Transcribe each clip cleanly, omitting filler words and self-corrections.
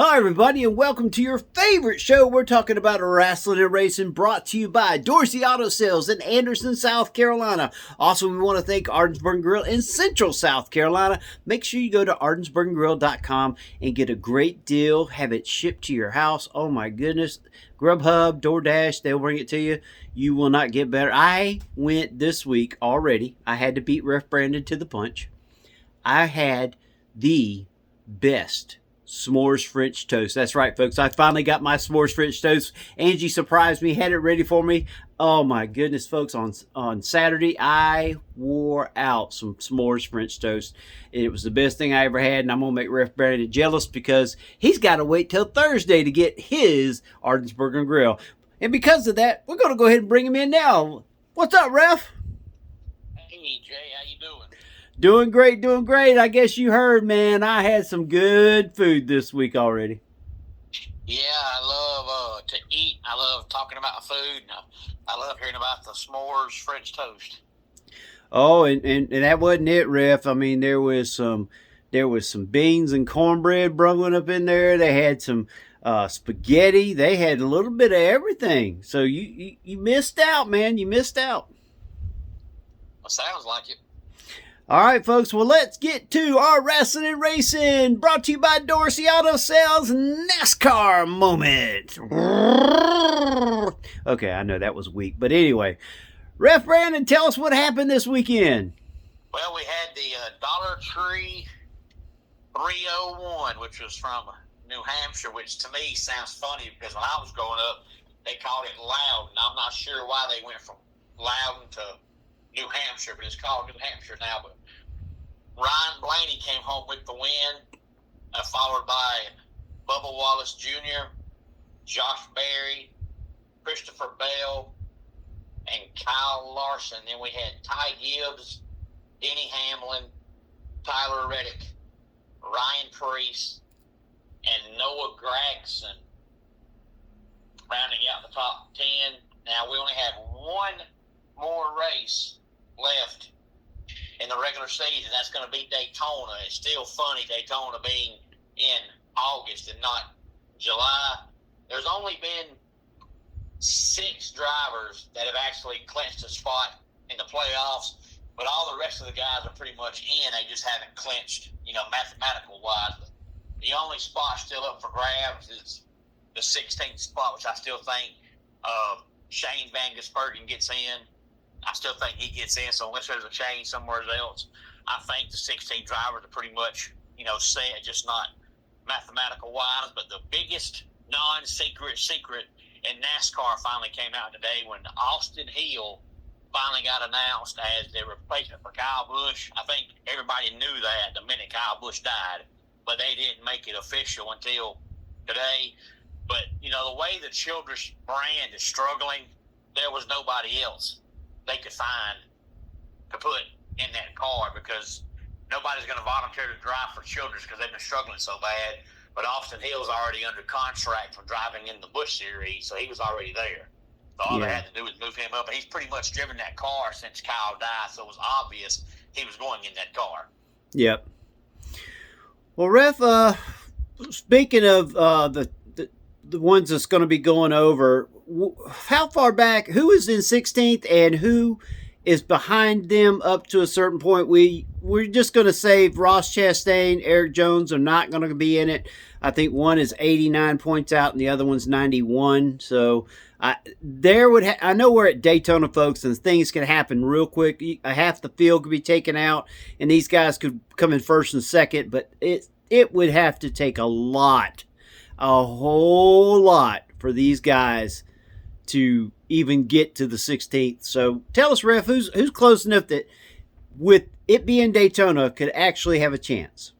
Hi, everybody, and welcome to your favorite show. We're talking about Rasslin and Racin, brought to you by Dorsey Auto Sales in Anderson, South Carolina. Also, we want to thank Ardensburg Grill in Central South Carolina. Make sure you go to ardensburggrill.com and get a great deal. Have it shipped to your house. Oh, my goodness. Grubhub, DoorDash, they'll bring it to you. You will not get better. I went this week already. I had to beat Ref Brandon to the punch. I had the best s'mores French toast. That's right, folks. I finally got my s'mores French toast. Angie surprised me, had it ready for me. Oh my goodness, folks. On Saturday, I wore out some s'mores French toast. It was the best thing I ever had, and I'm going to make Ref Brandon jealous because he's got to wait till Thursday to get his Ardensburg Grill. And because of that, we're going to go ahead and bring him in now. What's up, Ref? Hey, Jay, how you doing? Doing great. I guess you heard, man. I had some good food this week already. Yeah, I love to eat. I love talking about food. I love hearing about the s'mores French toast. Oh, and that wasn't it, Ref. I mean, there was some beans and cornbread brewing up in there. They had some spaghetti. They had a little bit of everything. So you missed out, man. You missed out. Well, sounds like it. All right, folks. Well, let's get to our Rasslin and Racin, brought to you by Dorsey Auto Sales NASCAR moment. Okay, I know that was weak, but anyway, Ref Brandon, tell us what happened this weekend. Well, we had the Dollar Tree 301, which was from New Hampshire, which to me sounds funny because when I was growing up, they called it Loudon. I'm not sure why they went from Loudon to New Hampshire, but it's called New Hampshire now. But Ryan Blaney came home with the win, followed by Bubba Wallace Jr., Josh Berry, Christopher Bell, and Kyle Larson. Then we had Ty Gibbs, Denny Hamlin, Tyler Reddick, Ryan Preece, and Noah Gragson rounding out the top 10. Now, we only have one more race left in the regular season. That's going to be Daytona. It's still funny, Daytona being in August and not July. There's only been 6 drivers that have actually clinched a spot in the playoffs, but all the rest of the guys are pretty much in. They just haven't clinched, mathematical wise. But the only spot still up for grabs is the 16th spot, which I still think Shane Van Gisbergen gets in. I still think he gets in, so unless there's a change somewhere else, I think the 16 drivers are pretty much, set, just not mathematical-wise. But the biggest secret in NASCAR finally came out today when Austin Hill finally got announced as the replacement for Kyle Busch. I think everybody knew that the minute Kyle Busch died, but they didn't make it official until today. But, the way the Childress brand is struggling, there was nobody else they could find to put in that car because nobody's going to volunteer to drive for Childress because they've been struggling so bad. But Austin Hill's already under contract for driving in the Busch Series, so he was already there. So all they had to do was move him up. And he's pretty much driven that car since Kyle died, so it was obvious he was going in that car. Yep. Well, Ref, speaking of the ones that's going to be going over, how far back, who is in 16th and who is behind them up to a certain point? We're just going to say Ross Chastain, Eric Jones are not going to be in it. I think one is 89 points out and the other one's 91. So I know we're at Daytona, folks, and things can happen real quick. Half the field could be taken out and these guys could come in first and second, but it would have to take a whole lot for these guys to even get to the 16th. So tell us, Ref, who's close enough that with it being Daytona could actually have a chance?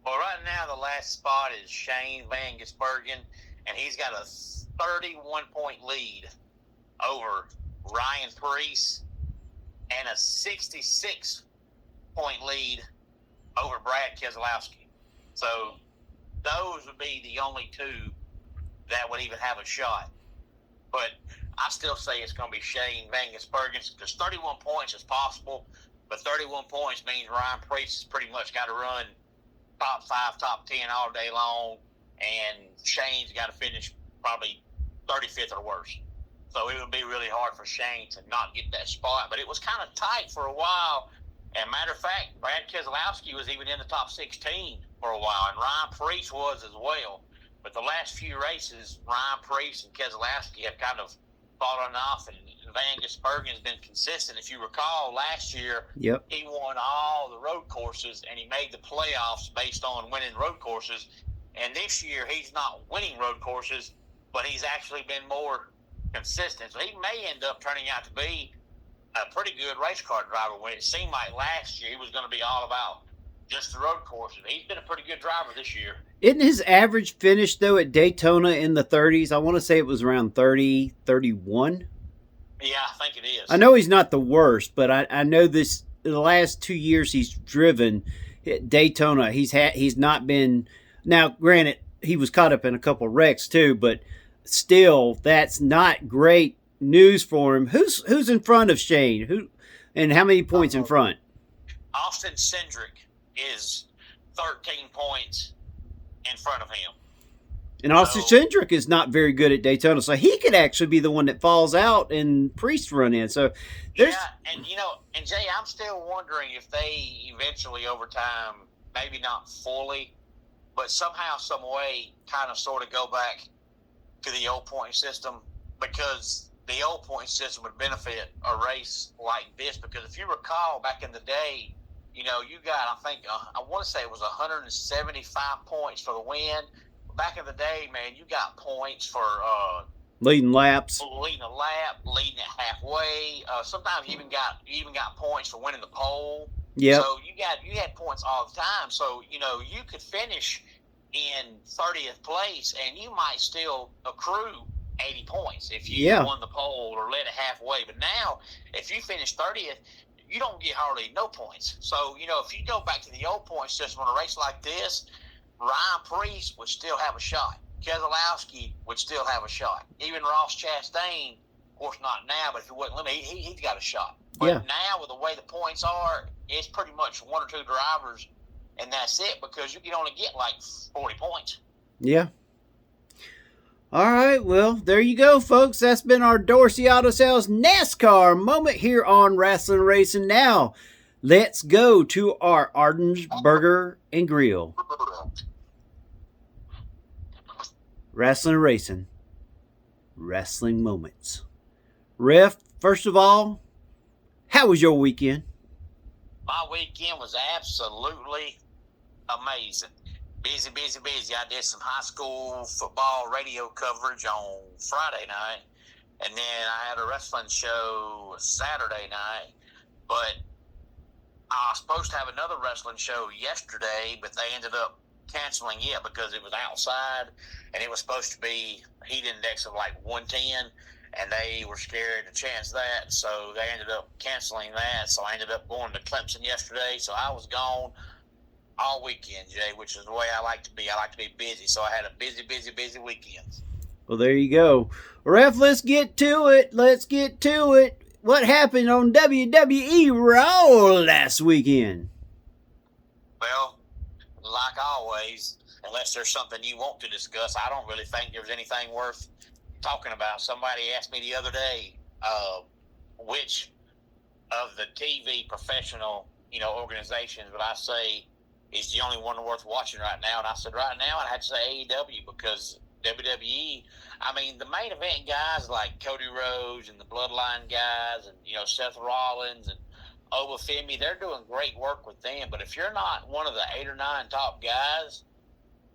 Well, right now the last spot is Shane Van Gisbergen, and he's got a 31-point lead over Ryan Preece and a 66-point lead over Brad Keselowski. So those would be the only two that would even have a shot. But I still say it's going to be Shane Van Gisbergen because 31 points is possible, but 31 points means Ryan Preece has pretty much got to run top 5, top 10 all day long. and Shane's got to finish probably 35th or worse. So it would be really hard for Shane to not get that spot. But it was kind of tight for a while. And matter of fact, Brad Keselowski was even in the top 16 for a while, and Ryan Preece was as well. But the last few races, Ryan Preece and Keselowski have kind of fallen off, and Van Gisbergen has been consistent. If you recall, last year, he won all the road courses, and he made the playoffs based on winning road courses. And this year, he's not winning road courses, but he's actually been more consistent. So he may end up turning out to be a pretty good race car driver when it seemed like last year he was going to be all about just the road courses. He's been a pretty good driver this year. Isn't his average finish, though, at Daytona in the 30s? I want to say it was around 30, 31. Yeah, I think it is. I know he's not the worst, but I know the last 2 years he's driven at Daytona, he's not been. Now, granted, he was caught up in a couple wrecks too, but still, that's not great news for him. Who's in front of Shane? Who and how many points in front? Austin Cindric is 13 points in front of him. And Austin Cindric is not very good at Daytona, so he could actually be the one that falls out and Priest run in. So there's and Jay, I'm still wondering if they eventually over time, maybe not fully, but somehow, some way, kind of sort of go back to the old point system, because the old point system would benefit a race like this. Because if you recall, back in the day, you got, I think, I want to say it was 175 points for the win. Back in the day, man, you got points for leading laps, leading a lap, leading it halfway. Sometimes you even got points for winning the pole. Yeah. So you had points all the time. So you could finish in 30th place, and you might still accrue 80 points if you won the pole or led it halfway. But now, if you finish 30th, you don't get hardly no points. So, if you go back to the old point system on a race like this, Ryan Preece would still have a shot. Keselowski would still have a shot. Even Ross Chastain, of course not now, but if he wasn't limited, he's got a shot. But now, with the way the points are, it's pretty much one or two drivers, and that's it, because you can only get like 40 points. Yeah. All right, well, there you go, folks. That's been our Dorsey Auto Sales NASCAR moment here on Rasslin and Racin. Now, let's go to our Arden's Burger and Grill. Rasslin and Racin. Wrestling moments. Ref, first of all, how was your weekend? My weekend was absolutely amazing. Busy, busy, busy. I did some high school football radio coverage on Friday night, and then I had a wrestling show Saturday night, but I was supposed to have another wrestling show yesterday, but they ended up canceling it because it was outside, and it was supposed to be heat index of like 110, and they were scared to chance that, so they ended up canceling that. So I ended up going to Clemson yesterday, so I was gone all weekend, Jay, which is the way I like to be. I like to be busy, so I had a busy, busy, busy weekend. Well, there you go. Ref, let's get to it. What happened on WWE Raw last weekend? Well, like always, unless there's something you want to discuss, I don't really think there's anything worth talking about. Somebody asked me the other day, which of the TV professional, organizations would I say is the only one worth watching right now? And I said, right now, I'd have to say AEW, because WWE, the main event guys like Cody Rhodes and the Bloodline guys and, Seth Rollins and Obafemi, they're doing great work with them. But if you're not one of the 8 or 9 top guys,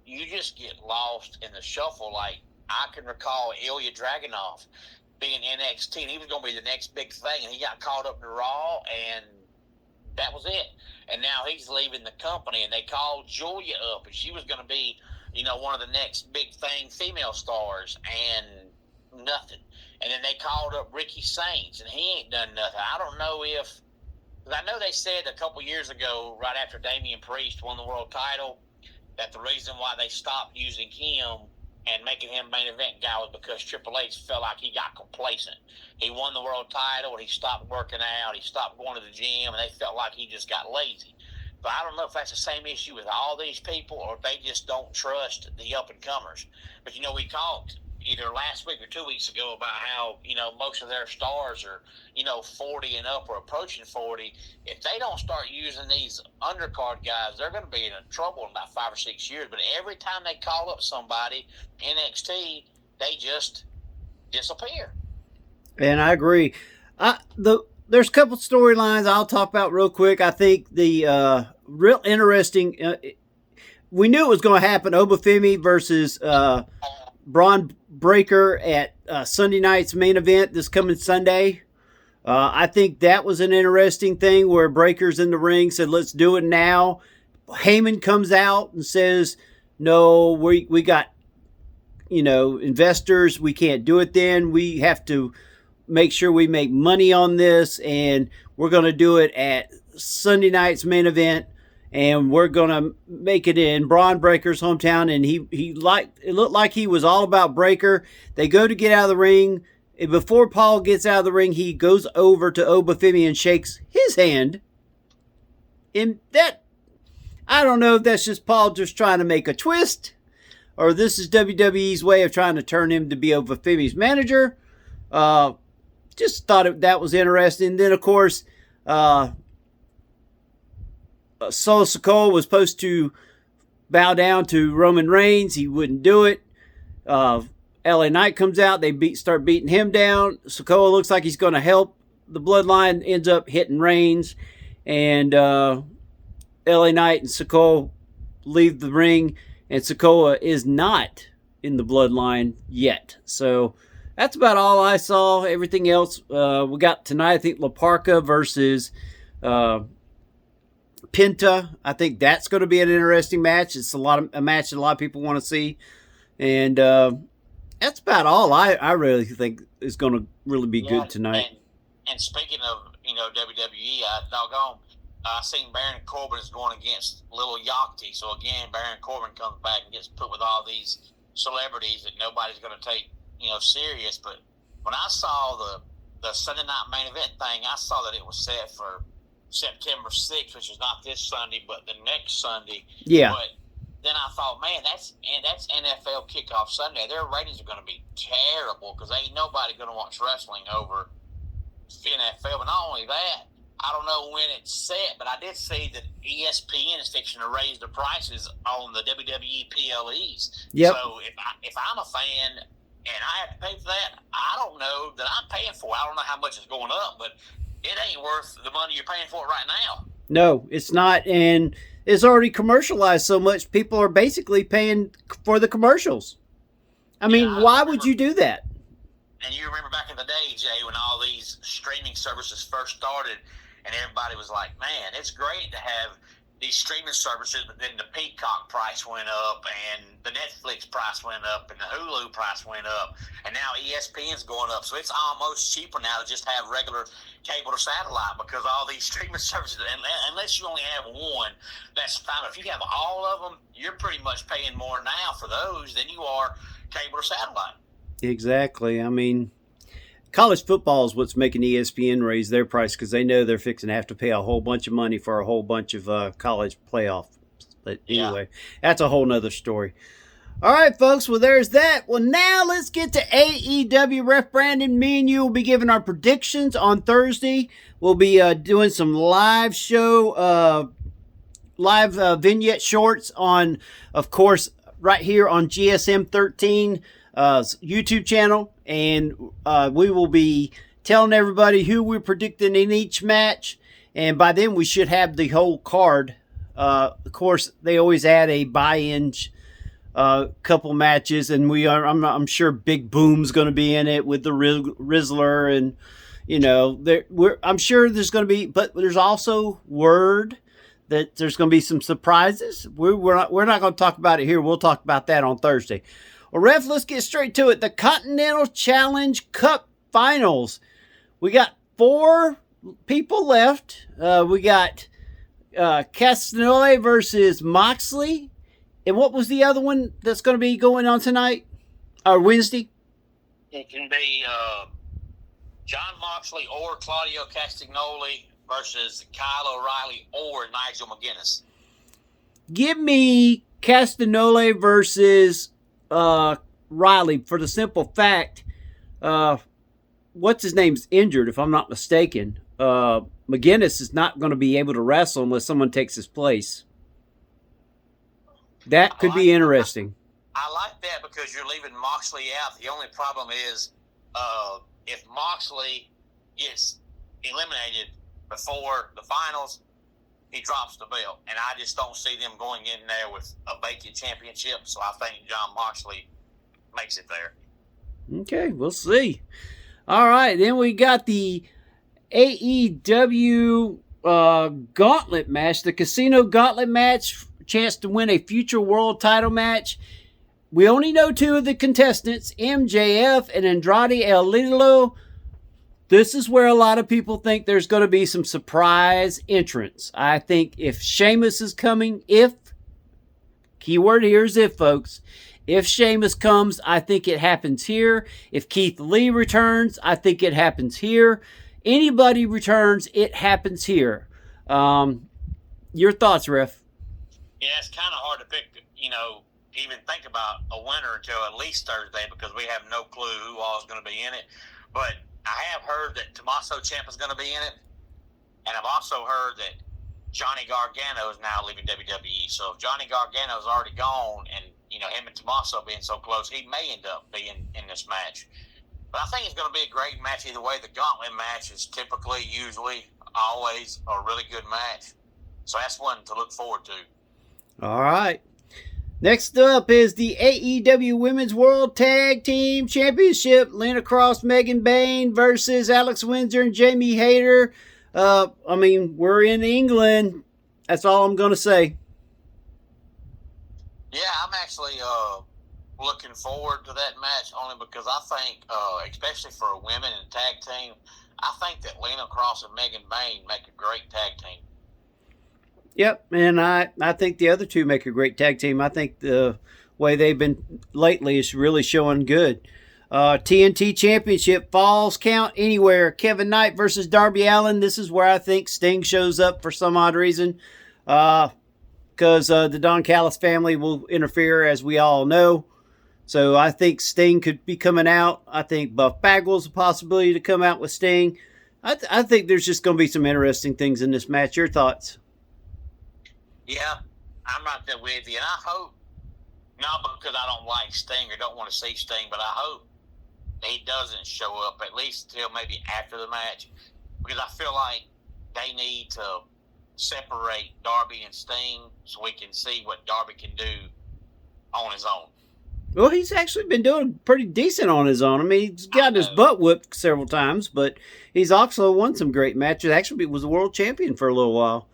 you just get lost in the shuffle. Like, I can recall Ilya Dragunov being NXT, and he was going to be the next big thing, and he got caught up to Raw, and that was it. And now he's leaving the company, and they called Julia up, and she was going to be, one of the next big thing female stars, and nothing. And then they called up Ricky Saints, and he ain't done nothing. I don't know if, because I know they said a couple years ago, right after Damian Priest won the world title, that the reason why they stopped using him and making him main event guy was because Triple H felt like he got complacent. He won the world title, and he stopped working out. He stopped going to the gym, and they felt like he just got lazy. But I don't know if that's the same issue with all these people or if they just don't trust the up-and-comers. But, we talked either last week or 2 weeks ago about how, most of their stars are, 40 and up or approaching 40. If they don't start using these undercard guys, they're going to be in trouble in about 5 or 6 years. But every time they call up somebody, NXT, they just disappear. And I agree. There's a couple storylines I'll talk about real quick. I think the real interesting, we knew it was going to happen, Obafemi versus Braun Breaker at Sunday night's main event this coming Sunday. I think that was an interesting thing where Breaker's in the ring, said, let's do it now. Heyman comes out and says, no, we got, investors. We can't do it then. We have to make sure we make money on this, and we're going to do it at Sunday night's main event, and we're going to make it in Braun Breaker's hometown. And it looked like he was all about Breaker. They go to get out of the ring. And before Paul gets out of the ring, he goes over to Obafemi and shakes his hand. And that, I don't know if that's just Paul just trying to make a twist, or this is WWE's way of trying to turn him to be Obafemi's manager. Just thought that was interesting. Then, of course, Solo Sikoa was supposed to bow down to Roman Reigns. He wouldn't do it. LA Knight comes out. They start beating him down. Sikoa looks like he's going to help. The Bloodline ends up hitting Reigns. And LA Knight and Sikoa leave the ring. And Sikoa is not in the Bloodline yet. So that's about all I saw. Everything else, we got tonight, I think, La Parka versus Penta. I think that's going to be an interesting match. It's a match that a lot of people want to see. And that's about all I really think is going to really be good tonight. And speaking of, WWE, I seen Baron Corbin is going against Little Yachty. So, again, Baron Corbin comes back and gets put with all these celebrities that nobody's going to take serious. But when I saw the Sunday night main event thing, I saw that it was set for September 6th, which is not this Sunday, but the next Sunday. Yeah. But then I thought, man, that's NFL kickoff Sunday. Their ratings are going to be terrible because ain't nobody going to watch wrestling over NFL. But not only that, I don't know when it's set, but I did see that ESPN is fixing to raise the prices on the WWE PLEs. Yep. So if I'm a fan and I have to pay for that, I don't know that I'm paying for it. I don't know how much it's going up, but it ain't worth the money you're paying for it right now. No, it's not. And it's already commercialized so much, people are basically paying for the commercials. I mean, why would you do that? And you remember back in the day, Jay, when all these streaming services first started, and everybody was like, man, it's great to have these streaming services, but then the Peacock price went up, and the Netflix price went up, and the Hulu price went up, and now ESPN's going up. So it's almost cheaper now to just have regular cable or satellite because all these streaming services, unless you only have one, that's fine. If you have all of them, you're pretty much paying more now for those than you are cable or satellite. Exactly. I mean, college football is what's making ESPN raise their price because they know they're fixing to have to pay a whole bunch of money for a whole bunch of college playoffs. But anyway, that's a whole nother story. All right, folks. Well, there's that. Well, now let's get to AEW. Ref Brandon, me and you will be giving our predictions on Thursday. We'll be doing some live show, live vignette shorts on, of course, right here on GSM 13 YouTube channel. And we will be telling everybody who we're predicting in each match. And by then, we should have the whole card. Of course, they always add a buy-in couple matches, and I'm sure Big Boom's going to be in it with the Rizzler, and I'm sure there's going to be, but there's also word that there's going to be some surprises. We're not going to talk about it here. We'll talk about that on Thursday. Well, Ref, let's get straight to it. The Continental Challenge Cup Finals. We got 4 people left. We got Castagnoli versus Moxley. And what was the other one that's going to be going on tonight? Or Wednesday? It can be John Moxley or Claudio Castagnoli versus Kyle O'Reilly or Nigel McGuinness. Give me Castagnoli versus Riley for the simple fact, what's his name's injured, if I'm not mistaken. McGuinness is not going to be able to wrestle unless someone takes his place. That could be interesting. I like that because you're leaving Moxley out. The only problem is if Moxley gets eliminated before the finals, he drops the belt. And I just don't see them going in there with a vacant championship. So I think John Moxley makes it there. Okay, we'll see. All right, then we got the AEW gauntlet match, the Casino Gauntlet match, chance to win a future world title match. We only know two of the contestants, MJF and Andrade El Idolo. This is where a lot of people think there's going to be some surprise entrants. I think if Sheamus is coming, keyword here is if, folks. If Sheamus comes, I think it happens here. If Keith Lee returns, I think it happens here. Anybody returns, it happens here. Your thoughts, Ref? Yeah, it's kind of hard to pick, even think about a winner until at least Thursday because we have no clue who all is going to be in it. But I have heard that Tommaso Ciampa is going to be in it, and I've also heard that Johnny Gargano is now leaving WWE. So if Johnny Gargano is already gone, and him and Tommaso being so close, he may end up being in this match. But I think it's going to be a great match either way. The gauntlet match is typically, usually, always a really good match. So that's one to look forward to. All right. Next up is the AEW Women's World Tag Team Championship. Lena Cross, Megan Bayne versus Alex Windsor and Jamie Hayter. We're in England. That's all I'm going to say. Yeah, I'm actually looking forward to that match only because I think, especially for a women and tag team, I think that Lena Cross and Megan Bayne make a great tag team. Yep, and I think the other two make a great tag team. I think the way they've been lately is really showing good. TNT Championship, Falls Count Anywhere. Kevin Knight versus Darby Allin. This is where I think Sting shows up for some odd reason. Because the Don Callis family will interfere, as we all know. So I think Sting could be coming out. I think Buff Bagwell's a possibility to come out with Sting. I think there's just going to be some interesting things in this match. Your thoughts? Yeah, I'm right there with you. And I hope, not because I don't like Sting or don't want to see Sting, but I hope he doesn't show up at least until maybe after the match. Because I feel like they need to separate Darby and Sting so we can see what Darby can do on his own. Well, he's actually been doing pretty decent on his own. He's got his butt whipped several times, but he's also won some great matches. Actually, he was a world champion for a little while.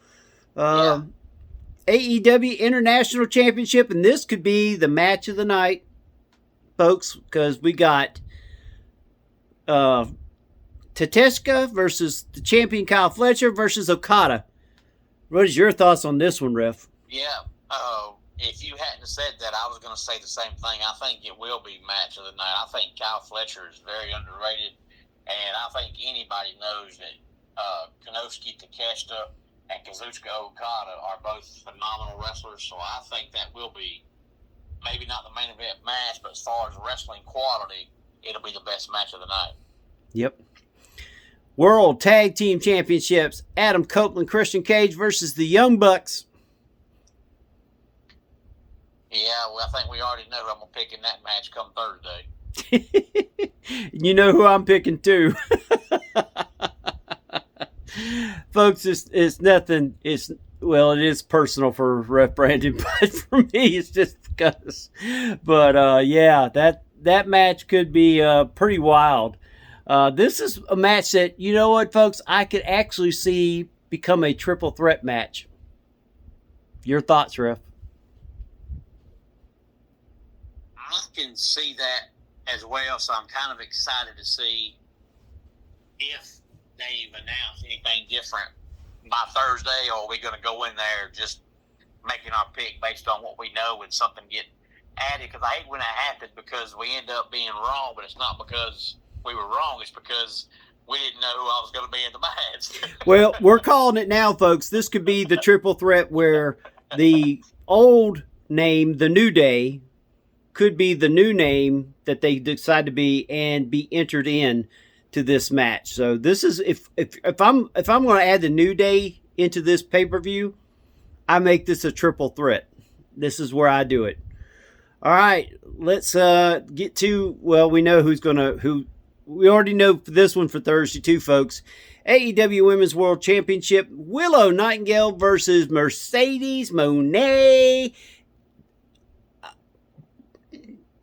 Yeah. AEW International Championship, and this could be the match of the night, folks, because we got Tateshka versus the champion Kyle Fletcher versus Okada. What is your thoughts on this one, Ref? Yeah, if you hadn't said that, I was going to say the same thing. I think it will be match of the night. I think Kyle Fletcher is very underrated, and I think anybody knows that Konosuke Takeshita and Kazuchika Okada are both phenomenal wrestlers, so I think that will be maybe not the main event match, but as far as wrestling quality, it'll be the best match of the night. Yep. World Tag Team Championships, Adam Copeland, Christian Cage versus the Young Bucks. Yeah, well, I think we already know who I'm going to pick in that match come Thursday. You know who I'm picking too. Folks, it's nothing. It is personal for Ref Brandon, but for me, it's just because. But yeah, that match could be pretty wild. This is a match that, you know what, folks, I could actually see become a triple threat match. Your thoughts, Ref? I can see that as well, so I'm kind of excited to see if they've announced anything different by Thursday, or are we going to go in there just making our pick based on what we know and something get added? Because I hate when that happens because we end up being wrong, but it's not because we were wrong. It's because we didn't know who I was going to be in the match. Well, we're calling it now, folks. This could be the triple threat where the old name, the New Day, could be the new name that they decide to be and be entered in to this match. So this is if I'm going to add the New Day into this pay-per-view, I make this a triple threat. This is where I do it. All right, let's get to, well, we know we already know this one for Thursday too, folks. AEW Women's World Championship, Willow Nightingale versus Mercedes Moné.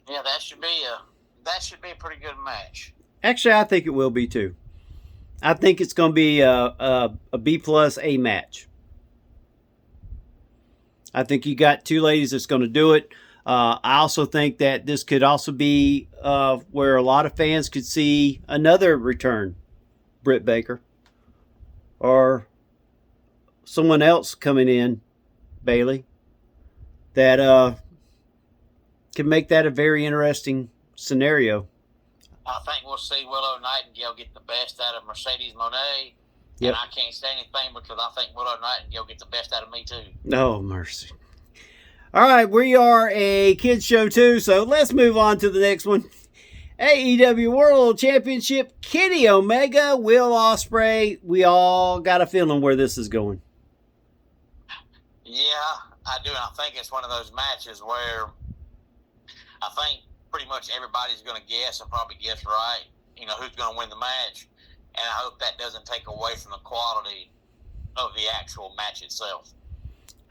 Yeah, that should be a pretty good match. Actually, I think it will be too. I think it's going to be a B plus A match. I think you got two ladies that's going to do it. I also think that this could also be where a lot of fans could see another return, Britt Baker, or someone else coming in, Bailey, that can make that a very interesting scenario. I think we'll see Willow Nightingale get the best out of Mercedes Moné. Yep. And I can't say anything because I think Willow Nightingale get the best out of me too. Oh, mercy. All right, we are a kids show too, so let's move on to the next one. AEW World Championship, Kenny Omega, Will Ospreay. We all got a feeling where this is going. Yeah, I do. And I think it's one of those matches where I think pretty much everybody's going to guess and probably guess right, who's going to win the match. And I hope that doesn't take away from the quality of the actual match itself.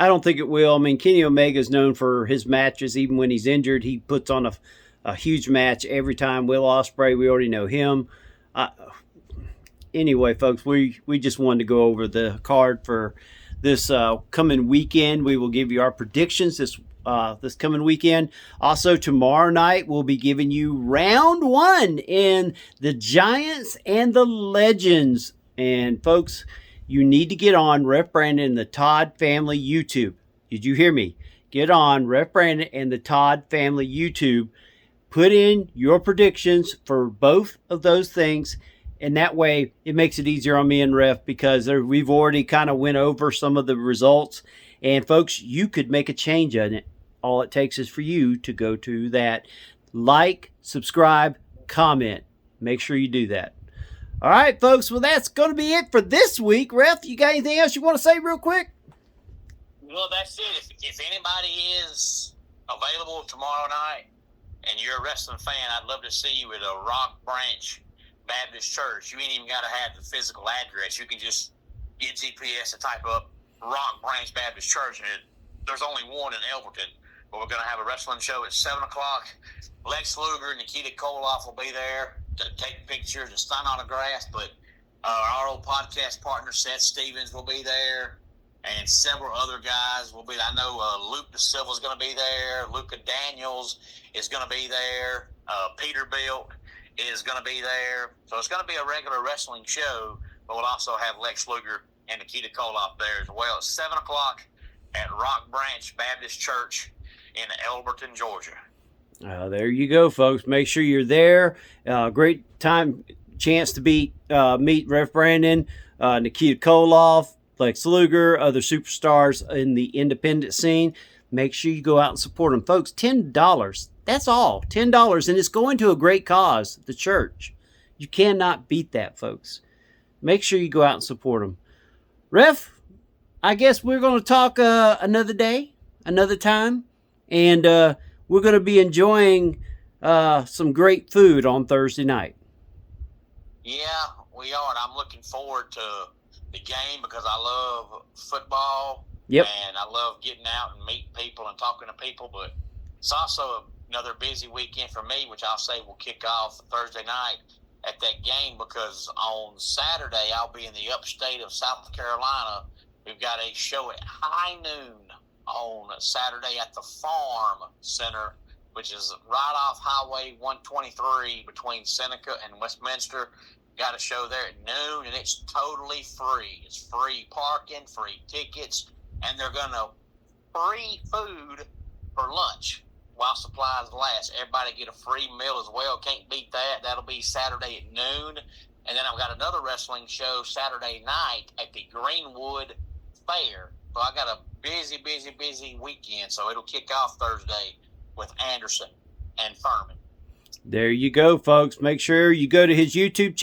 I don't think it will. I mean, Kenny Omega is known for his matches. Even when he's injured, he puts on a huge match every time. Will Ospreay, we already know him. Anyway, folks, we just wanted to go over the card for this coming weekend. We will give you our predictions this coming weekend. Also, tomorrow night, we'll be giving you round one in the Giants and the Legends. And, folks, you need to get on Ref Brandon and the Todd Family YouTube. Did you hear me? Get on Ref Brandon and the Todd Family YouTube. Put in your predictions for both of those things. And that way, it makes it easier on me and Ref because we've already kind of went over some of the results. And, folks, you could make a change on it. All it takes is for you to go to that. Like, subscribe, comment. Make sure you do that. All right, folks. Well, that's going to be it for this week. Ref, you got anything else you want to say real quick? Well, that's it. If anybody is available tomorrow night and you're a wrestling fan, I'd love to see you at a Rock Branch Baptist Church. You ain't even got to have the physical address. You can just get GPS to type up Rock Branch Baptist Church, and there's only one in Elberton. But we're going to have a wrestling show at 7 o'clock. Lex Luger and Nikita Koloff will be there to take pictures and sign autographs. But our old podcast partner, Seth Stevens, will be there. And several other guys will be there. I know Luke DeSilva is going to be there. Luca Daniels is going to be there. Peterbilt is going to be there. So it's going to be a regular wrestling show. But we'll also have Lex Luger and Nikita Koloff there as well at 7 o'clock at Rock Branch Baptist Church in Elberton, Georgia. There you go, folks. Make sure you're there. Great chance to meet Ref Brandon, Nikita Koloff, Lex Luger, other superstars in the independent scene. Make sure you go out and support them, folks. $10. That's all. $10, and it's going to a great cause, the church. You cannot beat that, folks. Make sure you go out and support them. Ref, I guess we're going to talk another day, another time. And we're going to be enjoying some great food on Thursday night. Yeah, we are. And I'm looking forward to the game because I love football. Yep. And I love getting out and meeting people and talking to people. But it's also another busy weekend for me, which I'll say will kick off Thursday night at that game because on Saturday I'll be in the upstate of South Carolina. We've got a show at high noon on Saturday at the Farm Center, which is right off Highway 123 between Seneca and Westminster. Got a show there at noon, and it's totally free. It's free parking, free tickets, and they're going to free food for lunch while supplies last. Everybody get a free meal as well. Can't beat that. That'll be Saturday at noon. And then I've got another wrestling show Saturday night at the Greenwood Fair. So I got a busy weekend. So it'll kick off Thursday with Anderson and Furman. There you go, folks. Make sure you go to his YouTube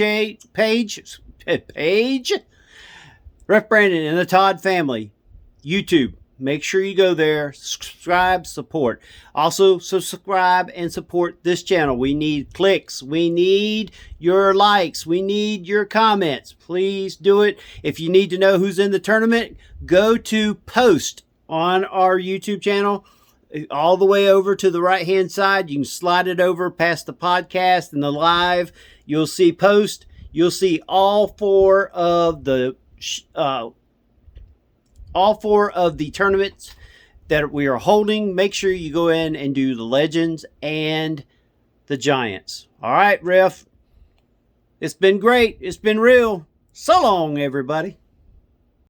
page. Ref Brandon and the Todd family. YouTube. Make sure you go there, subscribe, support. Also, subscribe and support this channel. We need clicks. We need your likes. We need your comments. Please do it. If you need to know who's in the tournament, go to post on our YouTube channel. All the way over to the right-hand side. You can slide it over past the podcast and the live. You'll see post. You'll see all four of the tournaments that we are holding. Make sure you go in and do the Legends and the Giants. All right, Ref. It's been great. It's been real. So long, everybody.